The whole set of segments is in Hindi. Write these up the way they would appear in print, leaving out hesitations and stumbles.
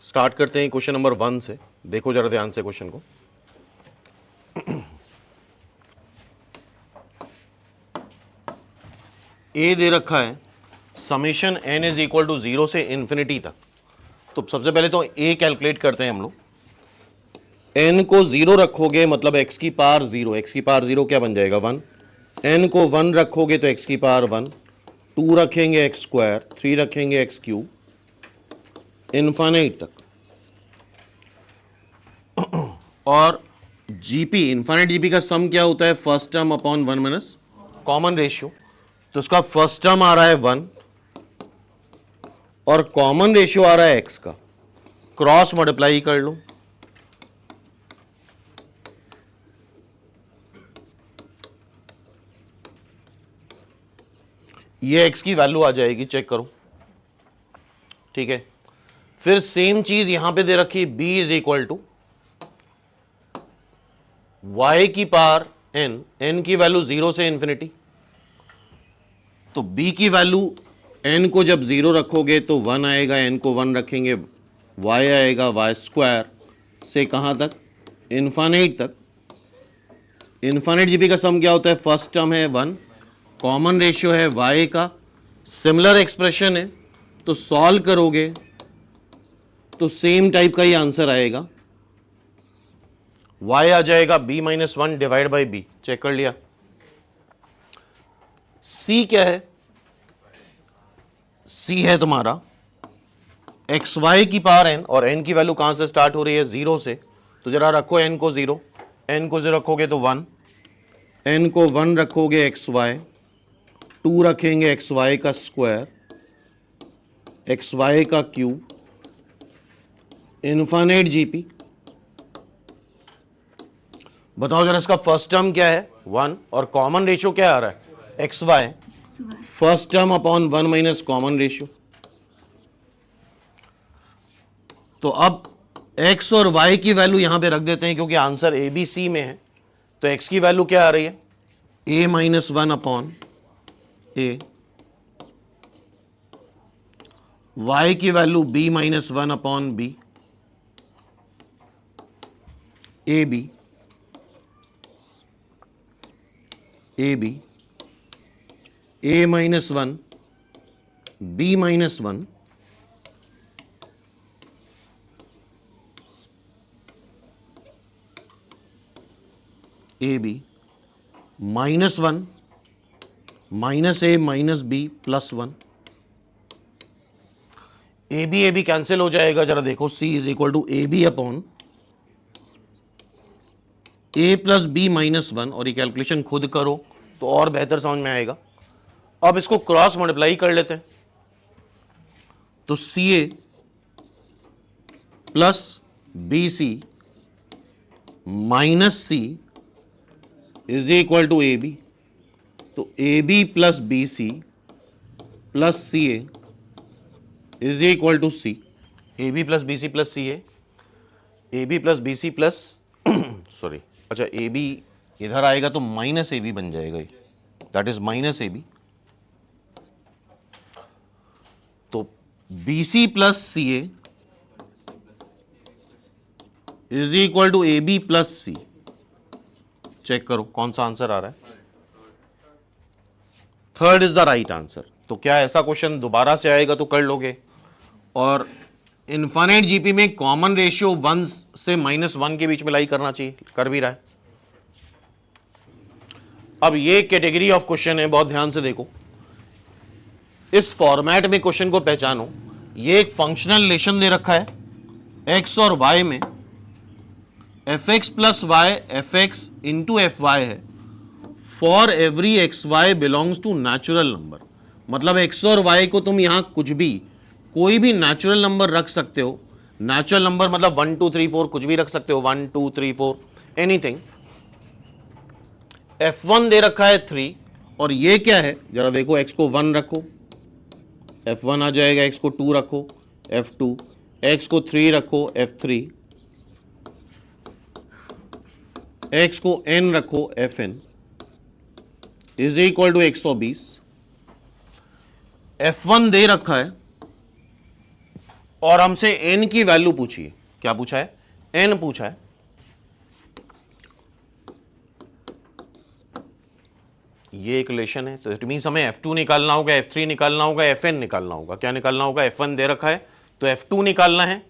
स्टार्ट करते हैं क्वेश्चन नंबर 1 से। देखो जरा ध्यान से क्वेश्चन को। ए दे रखा है summation n is equal to 0 से इन्फिनिटी तक। तो सबसे पहले तो ए कैलकुलेट करते हैं हम लोग। n को 0 रखोगे मतलब x की पावर 0, x की पावर 0 क्या बन जाएगा 1। n को 1 रखोगे तो x की पावर 1, 2 रखेंगे x स्क्वायर, 3 रखेंगे x क्यूब, इन्फाइनाइट तक। और जीपी इन्फाइनाइट जीपी का सम क्या होता है, first term upon 1 minus common ratio. तो उसका फर्स्ट टर्म आ रहा है 1 और कॉमन रेशियो आ रहा है x का, क्रॉस मल्टीप्लाई कर लो। ये x की वैल्यू आ जाएगी, चेक करो, ठीक है। फिर सेम चीज यहां पे दे रखी b is equal to y की पावर n, n की वैल्यू 0 से इंफिनिटी। तो b की वैल्यू n को जब 0 रखोगे तो 1 आएगा, n को 1 रखेंगे y आएगा, y स्क्वायर से कहां तक, इन्फाइनाइट तक। इन्फाइनाइट जीपी का सम क्या होता है, फर्स्ट टर्म है 1, कॉमन रेशियो है y का, सिमिलर एक्सप्रेशन है। तो सॉल्व करोगे तो सेम टाइप का ही आंसर आएगा, y आ जाएगा b minus 1 divide by b। Check कर लिया। c क्या है, c है तुम्हारा एक्स वाई की पावर n, और n की वैल्यू कहां से स्टार्ट हो रही है, 0 से। तो जरा रखो n को 0, n को 0 रखोगे तो 1, n को 1 रखोगे एक्स वाई, 2 रखेंगे एक्स वाई का स्क्वायर, एक्स वाई का क्यूब, इन्फाइनाइट जीपी। बताओ जरा इसका फर्स्ट टर्म क्या है 1 और कॉमन रेशियो क्या आ रहा है X Y, first term upon 1 minus common ratio. तो अब x और y की वैल्यू यहां पे रख देते हैं क्योंकि आंसर ए बी सी में है। तो x की वैल्यू क्या आ रही है, a minus 1 upon a, y की value b minus 1 upon b, A B a minus 1 b minus 1, A B minus 1 minus A minus B plus 1। A B cancel हो जाएगा, जरा देखो, c is equal to A B upon A plus B minus 1। और ये कैलकुलेशन खुद करो तो और बेहतर समझ में आएगा। अब इसको क्रॉस मल्टीप्लाई कर लेते हैं। तो C A plus B C minus C is equal to A B. तो A B plus B C plus C A is equal to C. A B plus B C plus C A B plus B C plus sorry, अच्छा ए बी इधर आएगा तो माइनस ए बी बन जाएगा, that is minus A B. तो B C plus C A is equal to A B plus C. Check करो कौन सा आंसर आ रहा है, third is the right answer. तो क्या ऐसा क्वेश्चन दोबारा से आएगा तो कर लोगे। और इनफाइनाइट जीपी में कॉमन रेशियो 1 से -1 के बीच में लाई करना चाहिए, कर भी रहा है। अब ये कैटेगरी ऑफ क्वेश्चन है, बहुत ध्यान से देखो। इस फॉर्मेट में क्वेश्चन को पहचानो। ये एक फंक्शनल रिलेशन दे रखा है x और y में, F X plus Y F X into F Y है for every X Y belongs to natural number. मतलब x और y को तुम यहां कुछ भी, कोई भी नेचुरल नंबर रख सकते हो। नेचुरल नंबर मतलब 1 2 3 4 कुछ भी रख सकते हो, 1 2 3 4 एनीथिंग। f1 दे रखा है 3 और ये क्या है, जरा देखो, x को 1 रखो f1 आ जाएगा, x को 2 रखो f2, x को 3 रखो f3, x को n रखो fn is equal to 120। f1 दे रखा है और हमसे n की वैल्यू पूछिए। क्या पूछा है? n पूछा है। ये एक रिलेशन है, तो इट मींस हमें F2 निकालना होगा, F3 निकालना होगा, Fn निकालना होगा। क्या निकालना होगा? F1 दे रखा है तो F2 निकालना है,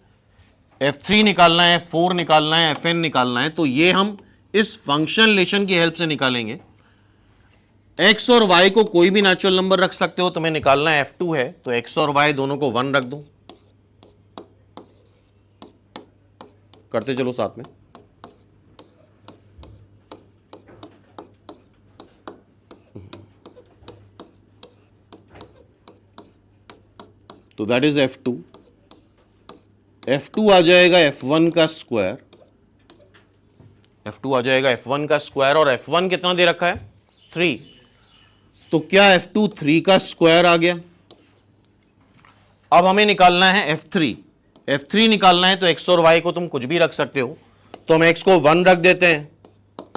F3 निकालना है, F4 निकालना है, Fn निकालना है। तो ये हम इस फंक्शन रिलेशन की हेल्प से निकालेंगे। x और y को कोई भी नेचुरल नंबर रख सकते हो, तुम्हें निकालना है F2 है तो x और y दोनों को 1 रख दो। करते चलो साथ में। तो दैट इज F2। F2 आ जाएगा F1 का स्क्वायर, F2 आ जाएगा F1 का स्क्वायर, और F1 कितना दे रखा है? 3। तो क्या F2 3 का स्क्वायर आ गया? अब हमें निकालना है F3। F3 निकालना है तो x और y को तुम कुछ भी रख सकते हो, तो हम x को 1 रख देते हैं,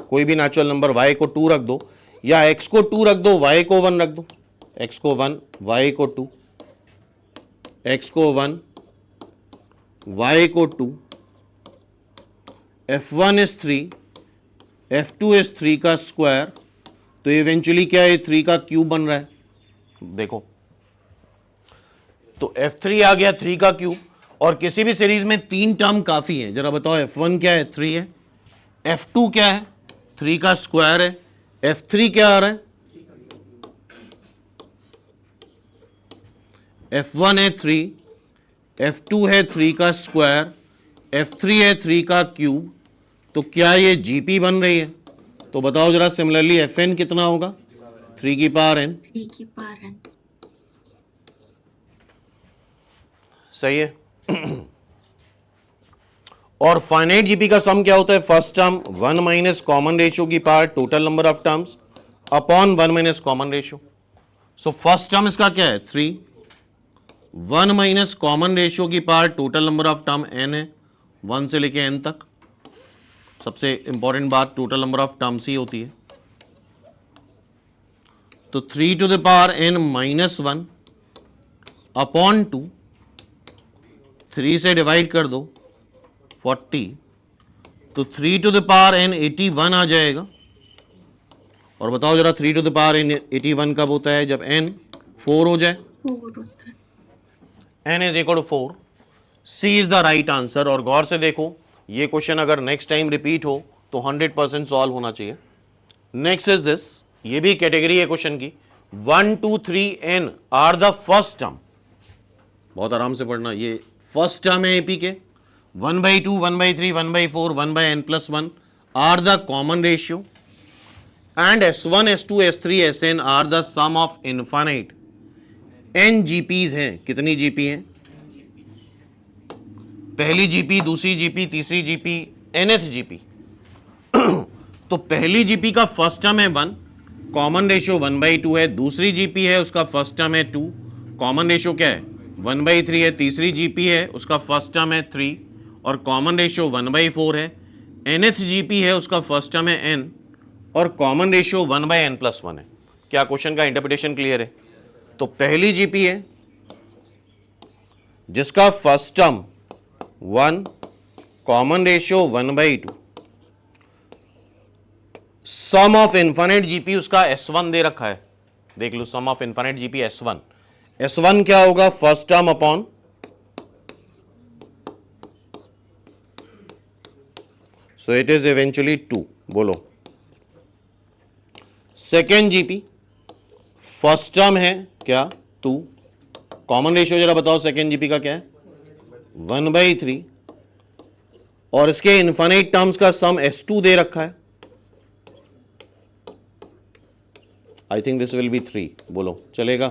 कोई भी नेचुरल नंबर, y को 2 रख दो, या x को 2 रख दो, y को 1 रख दो। x को 1, y को 2, x को 1, y को 2, F1 इज 3, F2 इज 3 का स्क्वायर, तो इवेंचुअली क्या है? 3 का क्यूब बन रहा है। देखो, तो F3 आ गया 3 का क्यूब, और किसी भी सीरीज में 3 टर्म काफी है। जरा बताओ, F1 क्या है? 3 है। F2 क्या है? 3 का स्क्वायर है। F3 क्या आ रहा है? F1 है 3, F2 है 3 का स्क्वायर, F3 है 3 का क्यूब। तो क्या ये GP बन रही है? तो बताओ जरा सिमिलरली Fn कितना होगा? 3 की पावर n। 3 की पावर n। सही है। और फाइनाइट जीपी का सम क्या होता है? First term 1 minus common ratio की power total number of terms upon 1 minus common ratio. So first term इसका क्या है? 3, 1 माइनस कॉमन रेशियो की power total number of term n है, 1 से लेके n तक। सबसे इंपॉर्टेंट बात टोटल नंबर ऑफ टर्म्स ही होती है। तो 3 to the power n minus 1 upon 2, 3 से डिवाइड कर दो 40, तो 3 टू द पावर n 81 आ जाएगा। और बताओ जरा 3 टू द पावर n 81 कब होता है? जब n 4 हो जाए। 4 होता है। n is equal to 4। C is the right answer. और गौर से देखो, ये क्वेश्चन अगर नेक्स्ट टाइम रिपीट हो तो 100% सॉल्व होना चाहिए। नेक्स्ट इज दिस, ये भी कैटेगरी है क्वेश्चन की। 1 2 3 n are the first term. बहुत आराम से पढ़ना, ये फर्स्ट टर्म है एपी के। 1/2, 1/3, 1/4, 1/n+1 are the common ratio, and S1, S2, S3, Sn are the sum of infinite n GPs हैं। कितनी जीपी हैं? पहली जीपी, दूसरी जीपी, तीसरी जीपी, nth जीपी। तो पहली जीपी का फर्स्ट टर्म है 1, कॉमन रेशियो 1/2 है। दूसरी जीपी है, उसका फर्स्ट टर्म है 2, कॉमन रेशियो क्या है? 1/3 है। तीसरी जीपी है, उसका फर्स्ट टर्म है 3 और कॉमन रेशियो 1/4 है। nth जीपी है, उसका फर्स्ट टर्म है n और कॉमन रेशियो 1/n+1 है। क्या क्वेश्चन का इंटरप्रिटेशन क्लियर है? तो पहली जीपी है जिसका first term 1, common ratio 1/2, sum of infinite GP उसका S1 दे रखा है। देख लो, sum of infinite GP S1। S1 क्या होगा? First term upon so it is eventually 2। बोलो सेकेंड जीपी, फर्स्ट टर्म है क्या? 2, कॉमन रेशियो जरा बताओ सेकेंड जीपी का क्या है? 1/3 और इसके इनफाइनाइट टर्म्स का सम S2 दे रखा है। I think this will be 3। बोलो चलेगा?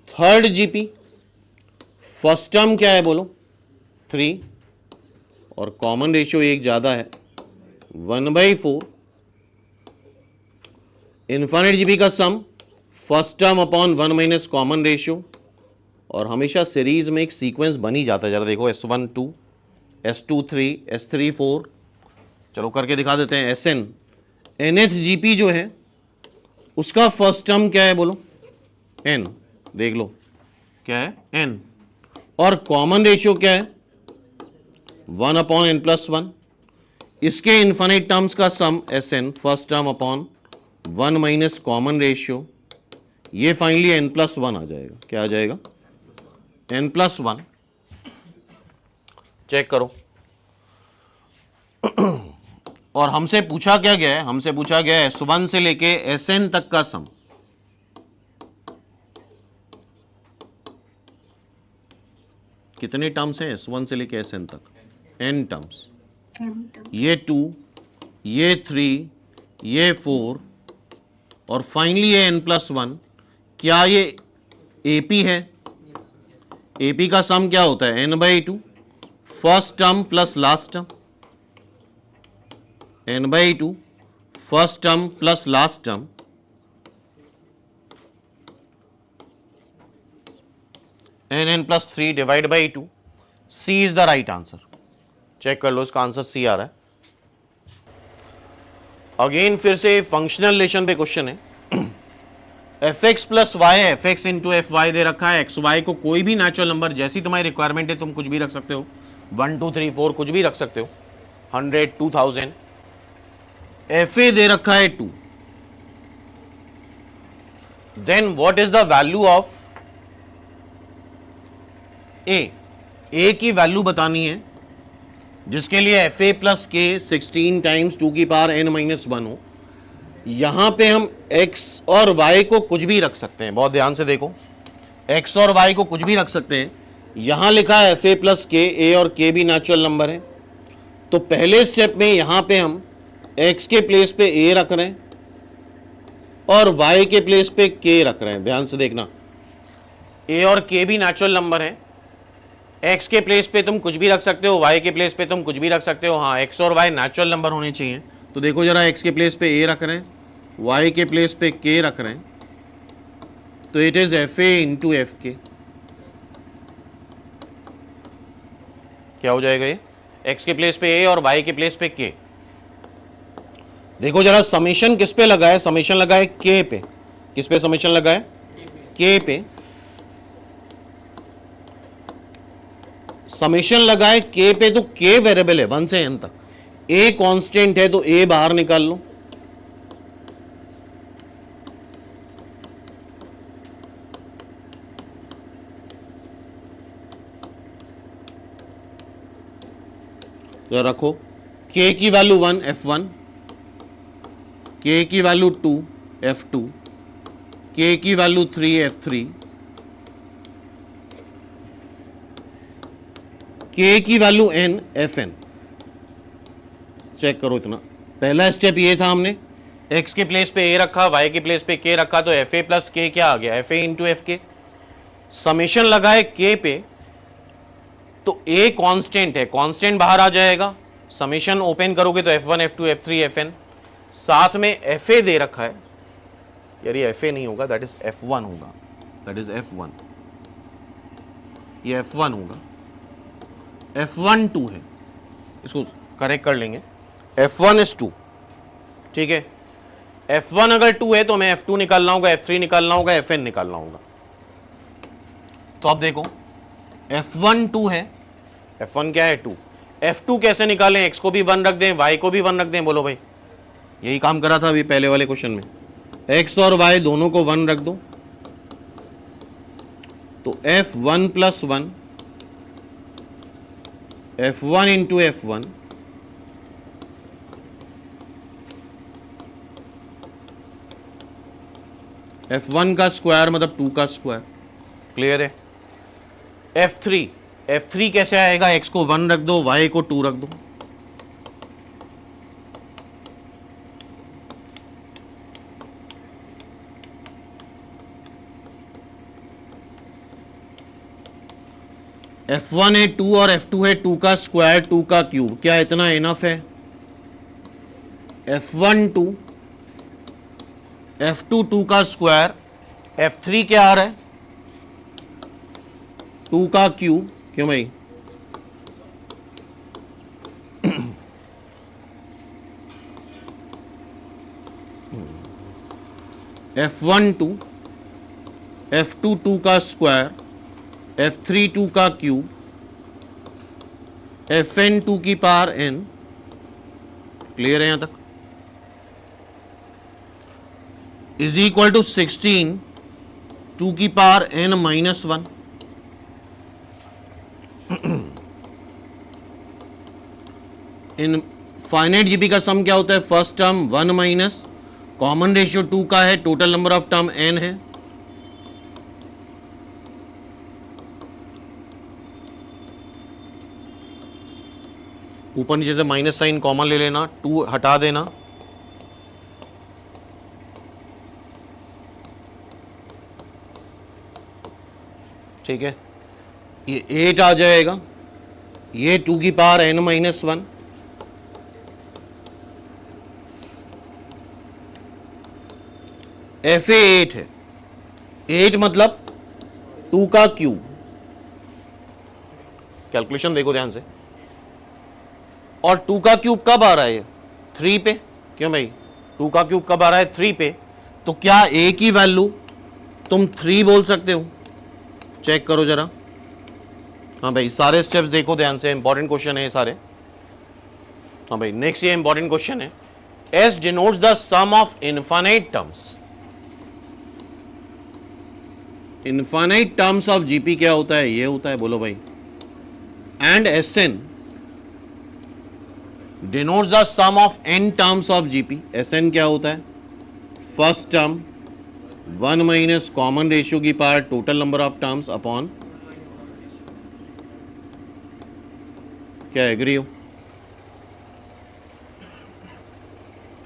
थर्ड जीपी, फर्स्ट टर्म क्या है? बोलो 3 और कॉमन रेशियो एक ज्यादा है 1/4, इनफाइनाइट जीपी का sum first term upon 1 minus common ratio. और हमेशा सीरीज में एक सीक्वेंस बन ही जाता है। जरा देखो, S1 2, S2 3, S3 4। चलो करके दिखा देते हैं। Sn, nth जीपी जो है उसका फर्स्ट टर्म क्या है? बोलो n। देख लो क्या है? n। और कॉमन रेशियो क्या है 1/n+1, इसके इन्फिनिट टर्म्स का सम Sn first term upon 1 minus common ratio, ये फाइनली n+1 आ जाएगा। क्या आ जाएगा n+1। चेक करो। और हमसे पूछा क्या गया है, हमसे पूछा गया है S1 से लेके Sn तक का सम। कितने टर्म्स हैं S1 से लेके Sn तक? n terms. ये 2, ये 3, ये 4 और फाइनली ये n+1। क्या ये AP है? AP का सम क्या होता है n/2, first term plus last term, n/2 first term plus last term, nn+3 divide by 2। C is the right answer. Check कर लो, इसका आंसर C आ रहा है। अगेन फिर से फंक्शनल रिलेशन पे क्वेश्चन है। fx plus y, fx into F y दे रखा है। xy को कोई भी नेचुरल नंबर, जैसी तुम्हारी रिक्वायरमेंट है तुम कुछ भी रख सकते हो, 1 2 3 4 कुछ भी रख सकते हो, 100 2000। fa दे रखा है 2। Then what is the value of a की वैल्यू बतानी है, जिसके लिए fa प्लस के 16 टाइम्स 2 की पावर n-1 हो। यहां पे हम x और y को कुछ भी रख सकते हैं, बहुत ध्यान से देखो, x और y को कुछ भी रख सकते हैं। यहां लिखा है fa प्लस के, a और k भी नेचुरल नंबर है, तो पहले स्टेप में यहां पे हम x के प्लेस पे a रख रहे हैं और y के प्लेस पे k रख रहे हैं। ध्यान से देखना, a और k भी नेचुरल नंबर है। x के प्लेस पे तुम कुछ भी रख सकते हो, y के प्लेस पे तुम कुछ भी रख सकते हो। हाँ, x और y नेचुरल नंबर होने चाहिए। तो देखो जरा, x के प्लेस पे a रख रहे हैं, y के प्लेस पे k रख रहे हैं, तो it is fa into F के। क्या हो जाएगा ये? x के प्लेस पे a और y के प्लेस पे k। देखो जरा, समेशन किस पे लगा है? समेशन लगा है k पे। किस पे समेशन लगा है? k पे। समेशन लगा है k पे, तो k वेरिएबल है 1 से n तक, a कांस्टेंट है, तो a बाहर निकाल लो। तो रखो, k की वैल्यू 1 f1, k की वैल्यू 2 f2, k की वैल्यू 3 f3, k की वैल्यू n fn। चेक करो इतना। पहला स्टेप ये था, हमने x के प्लेस पे a रखा, y के प्लेस पे k रखा, तो fa प्लस k क्या आ गया? fa इंटू एफ के। समेशन लगा है k पे, तो a कांस्टेंट है, कांस्टेंट बाहर आ जाएगा। समेशन ओपन करोगे तो f1 f2 f3 fn, साथ में fa दे रखा है। यार ये fa नहीं होगा, दैट इज f1 होगा, दैट इज f1, ये f1 होगा। f1 2 है, इसको करेक्ट कर लेंगे। f1 इज 2, ठीक है। f1 अगर 2 है तो मैं f2 निकालना होगा, f3 निकालना होगा, fn निकालना होगा। तो अब देखो, f1 2 है, f1 क्या है? 2। f2 कैसे निकालें? x को भी 1 रख दें, y को भी 1 रख दें। बोलो भाई, यही काम करा था अभी पहले वाले क्वेश्चन में। x और y दोनों को 1 रख दो, तो f1 plus 1, f1 into f1, f1 का स्क्वायर मतलब 2 का स्क्वायर। क्लियर है? f3 कैसे आएगा? x को 1 रख दो, y को 2 रख दो। f1 है 2 और f2 है 2 का स्क्वायर 2 का क्यूब। क्या इतना इनफ है? f1 2, f2 2 का स्क्वायर, f3 क्या आ रहा है? 2 का क्यूब। क्यों भाई? f1 2, f2 2 का स्क्वायर, f3 2 का क्यूब fn 2 की पावर n, क्लियर है यहां तक, इज इक्वल टू 16 2 की पावर n माइनस 1। इन फाइनाइट जीपी का सम क्या होता है? First term 1 minus common ratio 2 का है, total number of term n है, ऊपर नीचे से माइनस साइन कॉमन ले लेना, 2 हटा देना, ठीक है, ये 8 आ जाएगा, ये 2 की पावर n माइनस 1, FA 8 है, 8 मतलब 2 का क्यूब, कैलकुलेशन देखो ध्यान से, और 2 का क्यूब कब आ रहा है? 3 पे, क्यों भाई 2 का क्यूब कब आ रहा है? 3 पे, तो क्या A की वैल्यू तुम 3 बोल सकते हो? चेक करो जरा, हाँ भाई सारे स्टेप्स देखो ध्यान से, इंपॉर्टेंट क्वेश्चन है ये सारे। हाँ भाई नेक्स्ट ये इंपॉर्टेंट क्वेश्चन है, S denotes the sum of infinite terms। Infinite terms of GP क्या होता है? ये होता है, बोलो भाई, and Sn denotes the sum of n terms of GP. Sn क्या होता है? First term 1 minus common ratio की power total number of terms upon, क्या एग्री हो?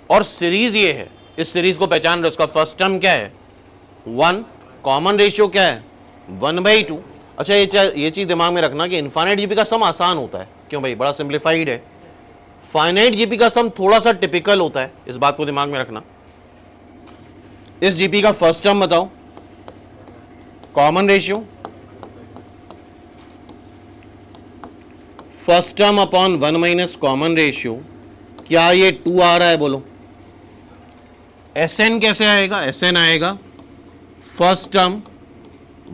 और सीरीज ये है, इस सीरीज को पहचान रहे, उसका फर्स्ट टर्म क्या है? 1, कॉमन रेशियो क्या है? 1/2। अच्छा ये चीज दिमाग में रखना कि इनफाइनाइट जीपी का सम आसान होता है, क्यों भाई, बड़ा सिंप्लीफाइड है। फाइनाइट जीपी का सम थोड़ा सा टिपिकल होता है, इस बात को दिमाग में रखना। इस जीपी का फर्स्ट टर्म बताओ, common ratio, first term upon 1 minus common ratio, क्या ये 2 आ रहा है? बोलो। Sn कैसे आएगा? Sn आएगा first term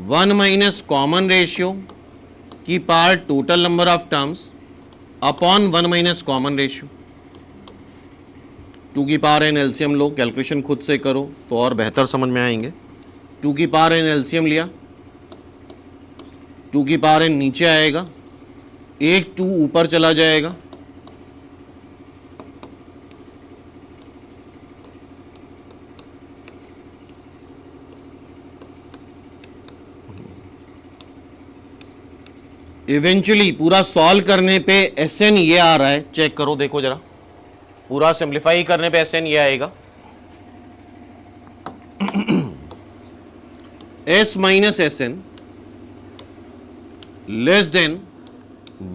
1 minus common ratio की power total number of terms upon 1 minus common ratio, 2 की पावर n एलसीएम लो, कैलकुलेशन खुद से करो तो और बेहतर समझ में आएंगे। 2 की पावर n एलसीएम लिया, 2 की पावर n नीचे आएगा, एक 2 ऊपर चला जाएगा, इवेंचुअली पूरा सॉल्व करने पे Sn ये आ रहा है, चेक करो देखो जरा, पूरा सिंप्लीफाई करने पे Sn ये आएगा, S minus Sn less than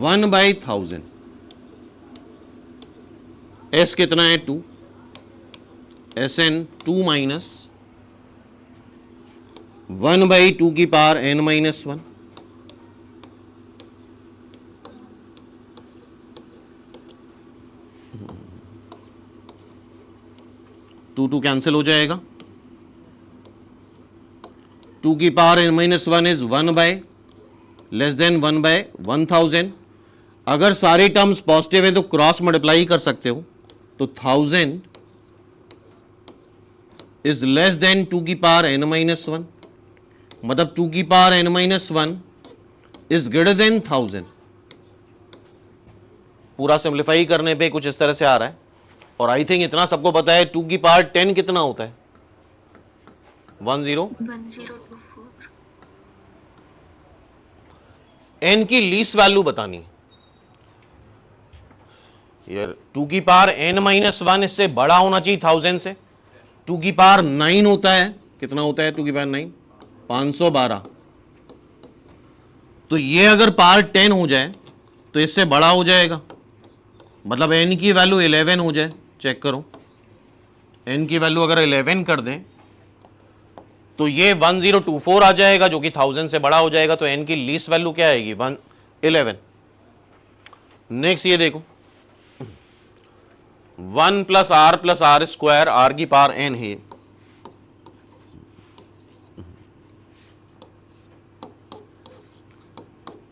1/1000। S कितना है? 2, Sn 2 माइनस 1/2 की पावर n माइनस 1, 2 कैंसिल हो जाएगा, 2 की power n minus 1 is 1 by less than 1/1000। अगर सारी टर्म्स पॉजिटिव है तो क्रॉस मल्टीप्लाई कर सकते हो, तो 1000 इज लेस देन 2 की पावर n माइनस 1, मतलब 2 की power n minus 1 is greater than 1000। पूरा सिंप्लीफाई करने पे कुछ इस तरह से आ रहा है, और आई थिंक इतना सबको पता है 2 की पावर 10 कितना होता है? 1024। n की लीस्ट वैल्यू बतानी यार, 2 की पावर n माइनस 1 इससे बड़ा होना चाहिए 1000 से। 2 की पावर 9 होता है, कितना होता है 2 की पावर 9? 512। तो ये अगर पावर 10 हो जाए तो इससे बड़ा हो जाएगा, मतलब n की वैल्यू 11 हो जाए, चेक करो, n की वैल्यू अगर 11 कर दें तो ये 1024 आ जाएगा, जो कि 1000 से बड़ा हो जाएगा, तो n की लीस्ट वैल्यू क्या आएगी? 11। नेक्स्ट ये देखो, 1 प्लस आर स्क्वायर, आर की पावर n है,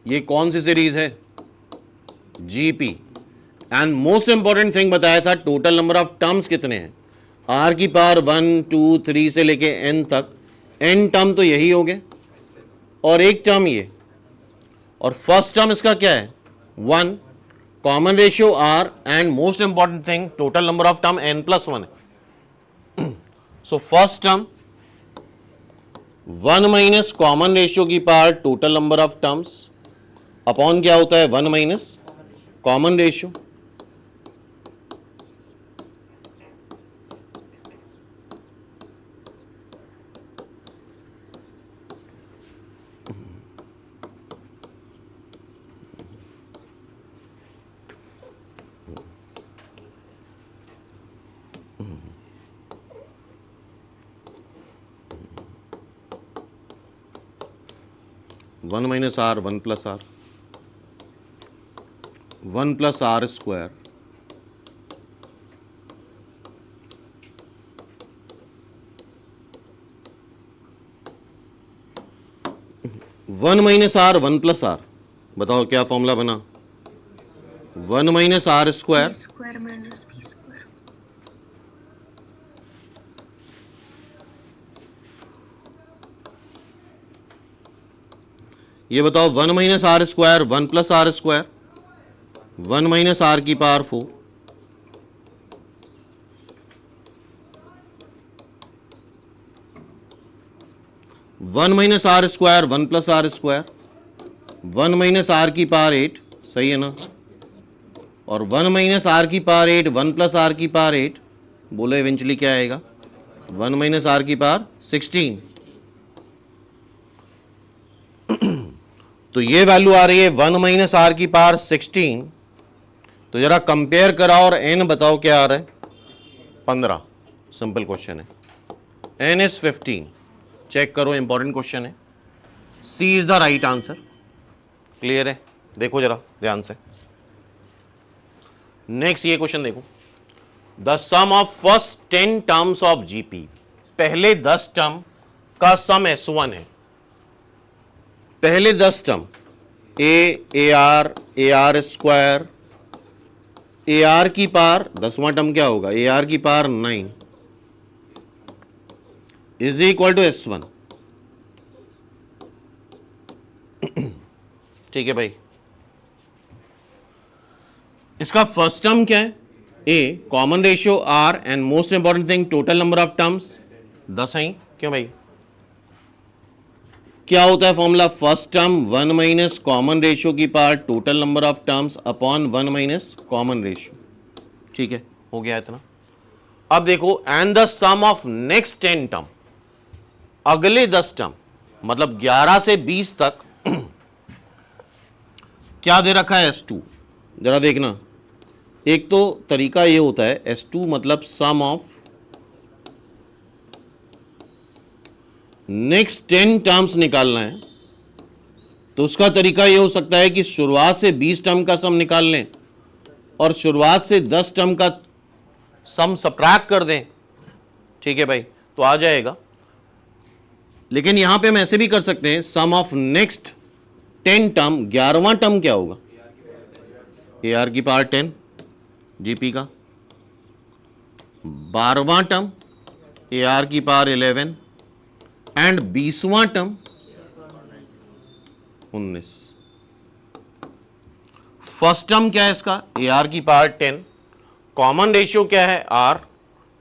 ये कौन सी सीरीज है? GP. And most important thing बताया था, टोटल नंबर ऑफ टर्म्स कितने हैं? आर की पावर 1 2 3 से लेके एन तक, एन टर्म तो यही हो गए और एक टर्म ये, और फर्स्ट टर्म इसका क्या है? 1, common ratio R, and most important thing total number of term n plus 1 है। So first term 1 minus common ratio की power total number of terms upon क्या होता है? 1 minus common ratio. One minus R, 1 plus R, 1 plus R square, one minus R, 1 plus R, बताओ क्या फॉर्मूला बना? 1 minus R square, square minus B square. ये बताओ 1 minus R square, 1 plus R square, 1 minus R की power 4, one minus R square, 1 plus R square, 1 minus R की पावर 8, सही है ना? और 1 माइनस आर की पावर 8, 1 प्लस आर की पावर 8, बोलो इवेंचुअली क्या आएगा? 1 माइनस आर की पावर 16। तो ये वैल्यू आ रही है 1 माइनस आर की पावर 16। तो जरा कंपेयर कराओ और n बताओ क्या आ रहा है? 15। सिंपल क्वेश्चन है। n is 15। चेक करो, इंपॉर्टेंट क्वेश्चन है। C is the right answer. Clear है? देखो जरा ध्यान से। नेक्स्ट ये क्वेश्चन देखो, the sum of first 10 terms of GP, पहले 10 टर्म का सम S1 है। पहले 10 term A are square, A R की पावर 10वां टर्म क्या होगा? ए आर की power 9 is equal to S1। ठीक है भाई, इसका फर्स्ट टर्म क्या है? A, common ratio R, and most important thing total number of terms 10 है। क्यों भाई? क्या होता है formula? First term 1 minus common ratio की power total number of terms upon 1 minus common ratio. ठीक है, हो गया इतना। अब देखो, and the sum of next 10 term, अगले 10 टर्म मतलब 11 से 20 तक क्या दे रखा है? S2। जरा देखना, एक तो तरीका ये होता है S2 मतलब सम ऑफ नेक्स्ट 10 टर्म्स निकालना है, तो उसका तरीका ये हो सकता है कि शुरुआत से 20 टर्म का सम निकाल लें और शुरुआत से 10 टर्म का सम सबट्रैक्ट कर दें। ठीक है भाई, तो आ जाएगा। लेकिन यहां पे हम ऐसे भी कर सकते हैं, सम ऑफ नेक्स्ट 10 टर्म, 11वां टर्म क्या होगा? ए आर की पावर 10 जीपी का, 12वां टर्म ए आर की पावर 11, एंड 20वां टर्म 19। फर्स्ट टर्म क्या है इसका? ए आर की पावर 10, कॉमन रेशियो क्या है? R,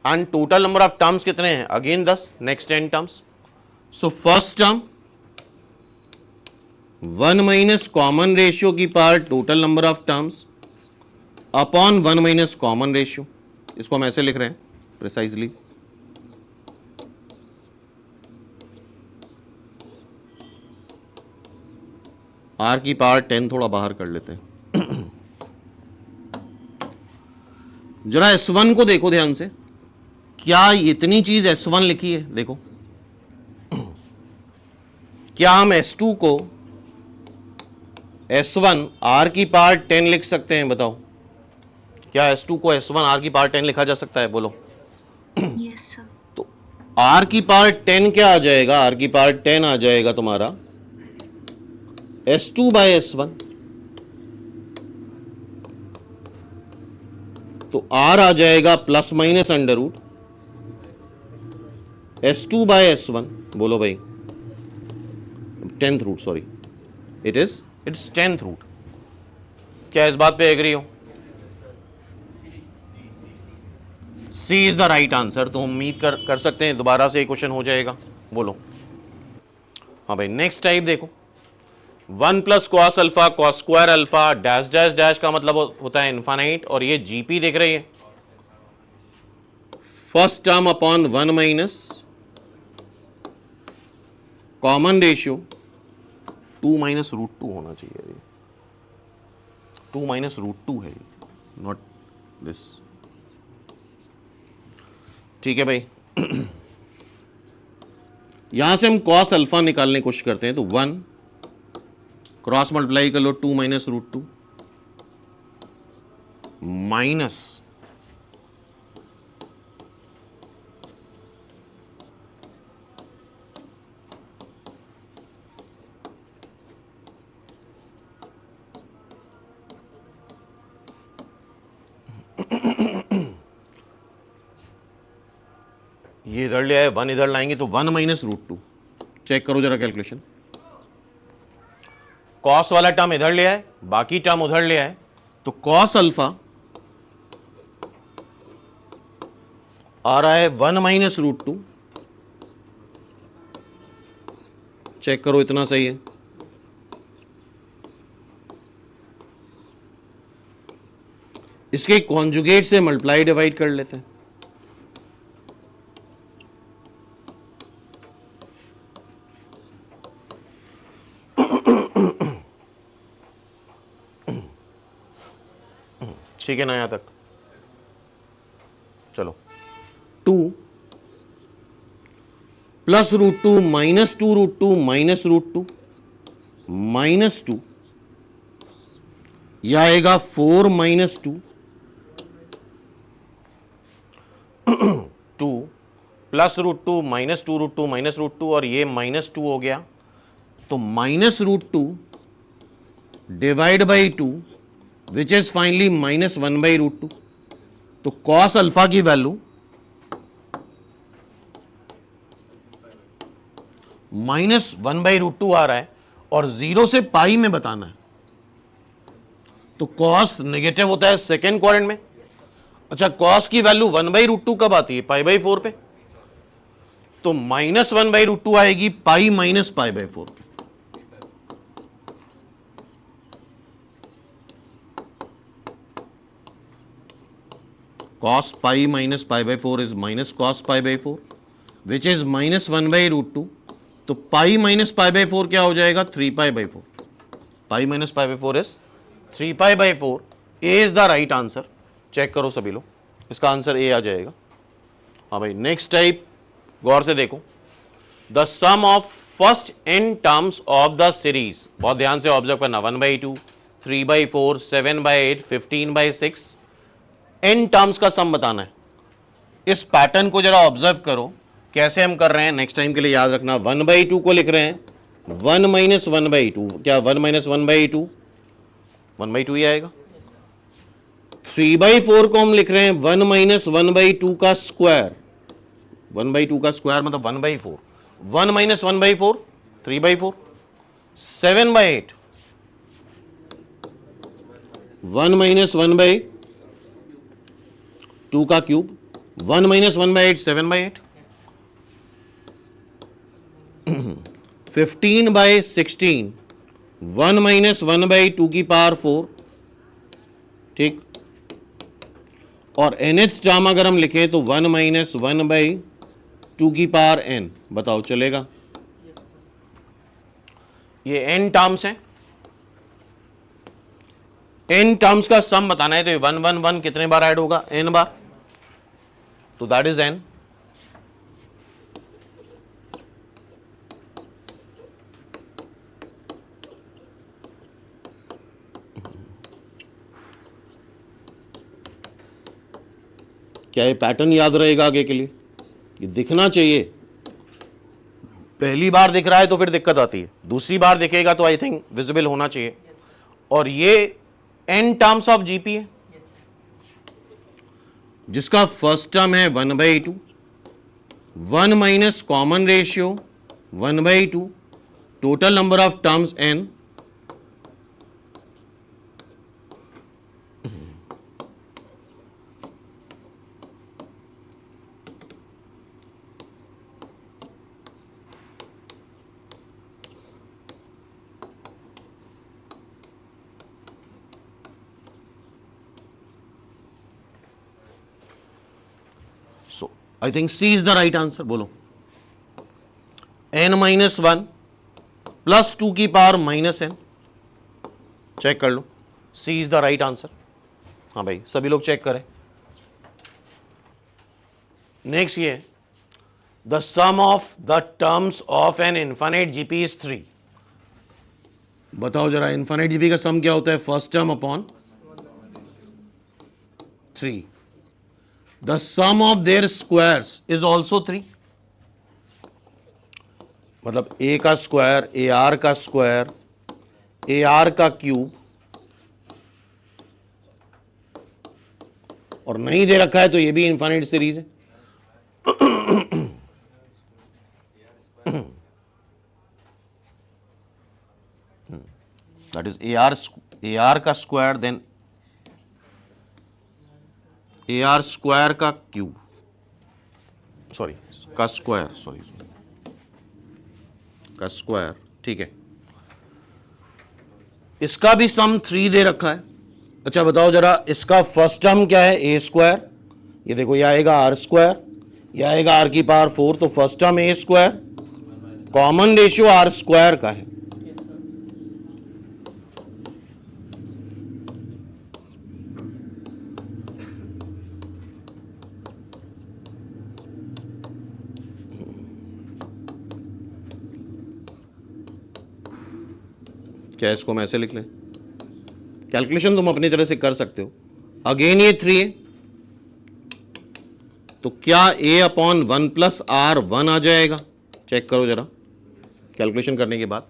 and total number of terms कितने हैं? Again 10, next 10 terms. So first term 1 minus common ratio की power total number of terms upon 1 minus common ratio. इसको हम ऐसे लिख रहे हैं प्रिसाइजली, आर की पावर 10 थोड़ा बाहर कर लेते हैं। जरा S1 को देखो ध्यान से, क्या इतनी चीज S1 लिखी है? देखो, क्या हम S2 को S1 आर की पावर 10 लिख सकते हैं? बताओ, क्या S2 को S1 आर की पावर 10 लिखा जा सकता है? बोलो। Yes sir. तो आर की पावर 10 क्या आ जाएगा? आर की पावर 10 आ जाएगा तुम्हारा S2 बाय S1, तो R आ जाएगा plus minus under root S2 by S1, बोलो भाई, 10th root, sorry, it's 10th root. क्या इस बात पे एग्री हो? सी इज द राइट आंसर। तो उम्मीद कर सकते हैं दोबारा से क्वेश्चन हो जाएगा, बोलो। हाँ भाई, नेक्स्ट टाइप देखो, 1 plus cos alpha cos square alpha dash dash dash का मतलब होता है इन्फानाइट, और ये जीपी देख रही है, first term upon 1 minus common ratio 2 minus root 2 होना चाहिए, 2 माइनस रूट 2 है, नॉट दिस। ठीक है भाई, यहां से हम कॉस अल्फा निकालने की कोशिश करते हैं, तो 1 क्रॉस मल्टीप्लाई कर लो 2 माइनस रूट 2 माइनस ये इधर ले आए, 1 इधर लाएंगे तो 1 माइनस रूट 2, चेक करो जरा कैलकुलेशन, कॉस वाला टर्म इधर ले आए, बाकी टर्म उधर ले आए, तो कॉस अल्फा आ रहा है 1 माइनस रूट 2, चेक करो इतना सही है। इसके कॉन्जुगेट से मल्टीप्लाई डिवाइड कर लेते हैं, ठीक है ना यहां तक? चलो, 2 plus root 2 minus 2 root 2 minus root 2 minus 2, यह आएगा 4 minus 2, 2 plus root 2 minus 2 root 2 minus root 2, और ये माइनस 2 हो गया, तो minus root 2 divide by 2 which is finally minus 1 by root 2। तो कॉस अल्फा की वैल्यू माइनस 1 बाई रूट 2 आ रहा है, और 0 से पाई में बताना है, तो कॉस नेगेटिव होता है सेकेंड क्वाड्रेंट में। अच्छा, कॉस की वैल्यू 1 बाई रूट 2 कब आती है? पाई बाई 4 पे, तो माइनस 1 बाई रूट 2 आएगी पाई माइनस पाई बाई 4 पे। cos pi minus pi by 4 is minus cos pi by 4 which is minus 1 by root 2, तो pi minus pi by 4 क्या हो जाएगा? 3 pi by 4, pi minus pi by 4 is 3 pi by 4, A is the right answer। Check करो सभी लोग, इसका आंसर A आ जाएगा। हाँ भाई, नेक्स्ट टाइप गौर से देखो, the sum of first n terms of the series, बहुत ध्यान से ऑब्जर्व करना, 1/2, 3/4, 7/8, 15/6, n टर्म्स का सम बताना है। इस पैटर्न को जरा ऑब्जर्व करो कैसे हम कर रहे हैं, नेक्स्ट टाइम के लिए याद रखना। 1/2 को लिख रहे हैं 1 माइनस 1/2, क्या 1 माइनस 1/2 1/2 ही आएगा। 3/4 को हम लिख रहे हैं 1 माइनस 1/2 का स्क्वायर, 1/2 का स्क्वायर मतलब 1/4, 1 माइनस 1/4 3/4। 7/8 1 माइनस 1/2 का क्यूब, 1 माइनस 1/8 7/8। 15/16 1 माइनस 1/2 की पावर 4, ठीक। और nth टर्म अगर हम लिखें तो 1 माइनस 1/2 की पावर n, बताओ चलेगा? ये n टर्म्स हैं, n टर्म्स का सम बताना है, तो 1 1 1 कितने बार ऐड होगा? n बार, तो दैट इज n। क्या ये पैटर्न याद रहेगा आगे के लिए? ये दिखना चाहिए, पहली बार दिख रहा है तो फिर दिक्कत आती है, दूसरी बार दिखेगा तो आई थिंक विजिबल होना चाहिए। और ये n टर्म्स ऑफ जीपी है, जिसका फर्स्ट टर्म है 1/2, 1 minus common ratio 1/2, total number of terms n, so I think C is the right answer। बोलो n-1 प्लस 2 की पावर -n, चेक कर लो, C is the right answer. हाँ भाई सभी लोग चेक करें। नेक्स्ट ये the sum of the terms of an infinite GP is 3। बताओ जरा इनफाइनाइट जीपी का सम क्या होता है? First term upon 3। The sum of their squares is also 3, मतलब ए का स्क्वायर, ए आर का स्क्वायर, ए आर का क्यूब, और नहीं दे रखा है तो ये भी इनफाइनाइट सीरीज है। दैट इज ए आर का square, then a are square का क्यूब, सॉरी का स्क्वायर, सॉरी का स्क्वायर, ठीक है। इसका भी सम 3 दे रखा है। अच्छा बताओ जरा इसका फर्स्ट टर्म क्या है? ए स्क्वायर, ये देखो ये आएगा आर स्क्वायर, ये आएगा आर की पावर 4, तो first term a square, common ratio r square का है। क्या इसको मैं ऐसे लिख लें? कैलकुलेशन तुम अपनी तरह से कर सकते हो। अगेन ये 3 है, तो क्या a अपॉन 1 प्लस आर 1 आ जाएगा? चेक करो जरा कैलकुलेशन करने के बाद।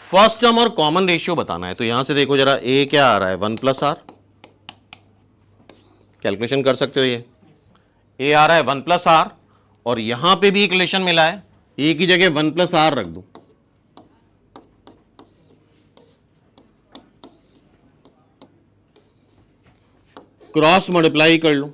फर्स्ट टर्म और कॉमन रेशियो बताना है, तो यहां से देखो जरा a क्या आ रहा है? 1 प्लस आर, कैलकुलेशन कर सकते हो। ये a आ रहा है 1 प्लस आर, और यहां पे भी एक रिलेशन मिला है, a की जगह 1 प्लस आर रख दो, क्रॉस मल्टीप्लाई कर लो,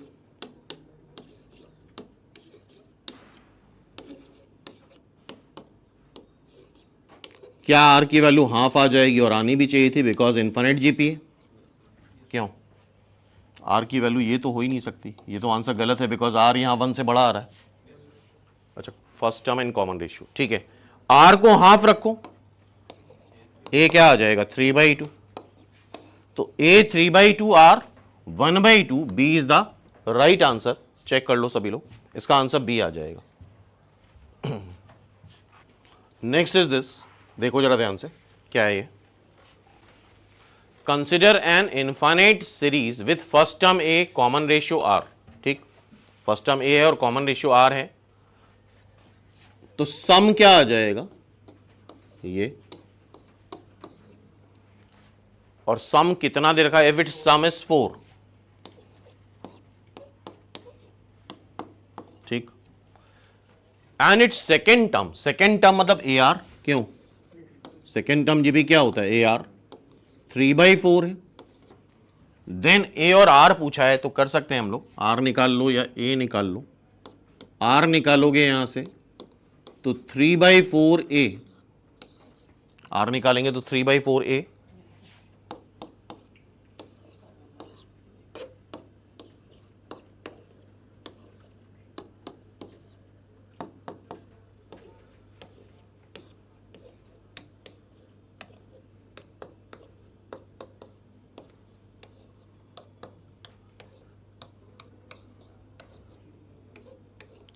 क्या आर की वैल्यू हाफ आ जाएगी? और आनी भी चाहिए थी बिकॉज इनफाइनाइट जीपी है। क्यों? आर की वैल्यू ये तो हो ही नहीं सकती, ये तो आंसर गलत है बिकॉज आर यहां 1 से बड़ा आ रहा है। अच्छा first term in common ratio, ठीक है, आर को हाफ रखो, ए क्या आ जाएगा? 3/2, तो a 3/2, r 1/2, B is the right answer. Check कर लो सभी लोग, इसका आंसर बी आ जाएगा। नेक्स्ट इज दिस, देखो जरा ध्यान से, क्या है ये? Consider an infinite series with first term a common ratio r. ठीक, फर्स्ट टर्म ए है और कॉमन रेशियो आर है, तो सम क्या आ जाएगा? ये, और सम कितना दे रखा है? इफ इट सम इज 4, ठीक, एंड इट्स सेकेंड टर्म मतलब ए आर। क्यों? सेकेंड टर्म जी भी क्या होता है? ए आर 3/4 है। देन ए और आर पूछा है, तो कर सकते हैं हम लोग, आर निकाल लो या ए निकाल लो। आर निकालोगे यहां से तो 3/4 ए, आर निकालेंगे तो 3/4 A,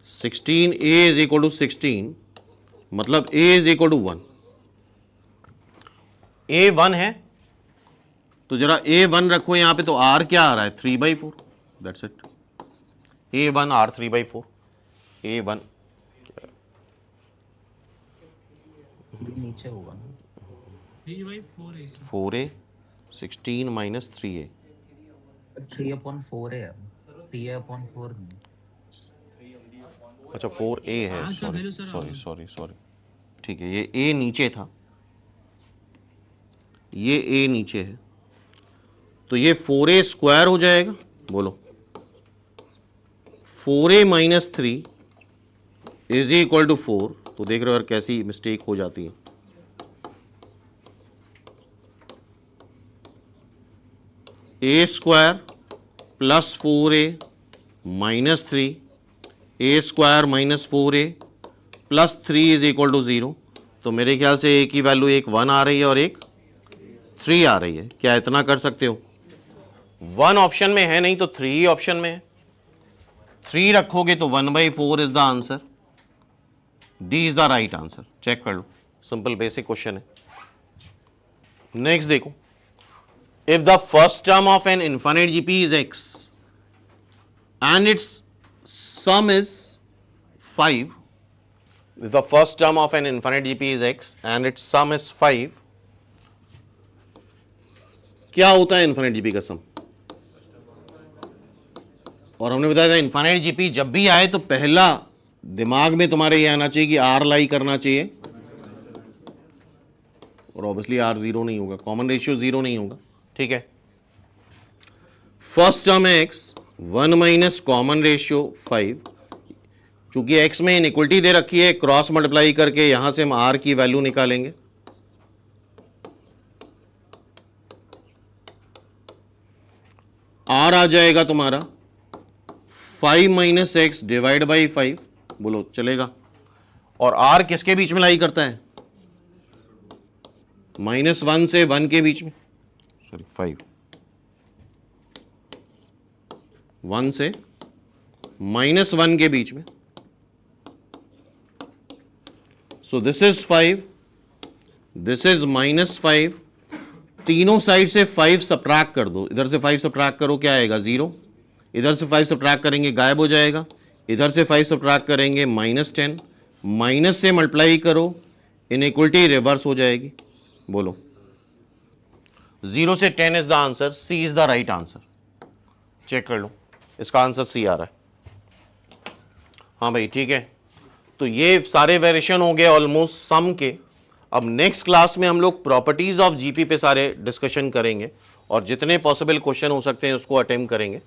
sixteen A is equal to 16, मतलब a is equal to 1। a 1 है तो जरा a 1 रखो यहां पे, तो r क्या आ रहा है? 3/4, that's it. a 1 r 3/4, a 1 नीचे होगा ना। 4a 16 माइनस 3a 3/4 है, 3/4 नहीं। अच्छा 4a है, सॉरी सॉरी सॉरी सॉरी, ठीक है, ये a नीचे था, ये a नीचे है, तो ये 4a स्क्वायर हो जाएगा। बोलो 4a minus 3 is equal to 4। तो देख रहे हो यार कैसी मिस्टेक हो जाती है। a square plus 4a minus 3, a square minus 4a plus 3 is equal to 0। तो मेरे ख्याल से a की वैल्यू एक 1 आ रही है और एक 3 आ रही है। क्या इतना कर सकते हो? 1 ऑप्शन में है नहीं तो 3 ऑप्शन में है। 3 रखोगे तो 1/4 is the answer. D is the right answer. Check कर लो, सिंपल बेसिक क्वेश्चन है। नेक्स्ट देखो, if the first term of an infinite GP is x and its sum is 5, if the first term of an infinite GP is x and its sum is 5, क्या होता है इनफाइनाइट जीपी का सम? और हमने बताया था इनफाइनाइट जीपी जब भी आए तो पहला दिमाग में तुम्हारे ये आना चाहिए कि आर लाई करना चाहिए, और ऑब्वियसली आर जीरो नहीं होगा, कॉमन रेशियो जीरो नहीं होगा, ठीक है। फर्स्ट टर्म है एक्स, 1 माइनस कॉमन रेशियो 5। चूंकि एक्स में इनइक्वलिटी दे रखी है, क्रॉस मल्टीप्लाई करके यहां से हम आर की वैल्यू निकालेंगे। आर आ जाएगा तुम्हारा 5 माइनस एक्स डिवाइड बाई 5। बोलो चलेगा? और आर किसके बीच में लाई करता है? -1 से 1 के बीच में, सॉरी 5, 1 से -1 के बीच में। So this is 5, this is -5। तीनों साइड से 5 सब्ट्रैक्ट कर दो। इधर से 5 सब्ट्रैक्ट करो, क्या आएगा? 0। इधर से 5 सब्ट्रैक्ट करेंगे, गायब हो जाएगा। इधर से 5 सब्ट्रैक्ट करेंगे, -10। माइनस से मल्टीप्लाई करो, इनइक्वलिटी रिवर्स हो जाएगी। बोलो 0 से 10 is the answer. C is the right answer. Check कर लो, इसका आंसर सी आ रहा है। हाँ भाई ठीक है। तो ये सारे वेरिएशन हो गए ऑलमोस्ट सम के। अब नेक्स्ट क्लास में हम लोग प्रॉपर्टीज ऑफ जीपी पे सारे डिस्कशन करेंगे और जितने पॉसिबल क्वेश्चन हो सकते हैं उसको अटेम्प्ट करेंगे।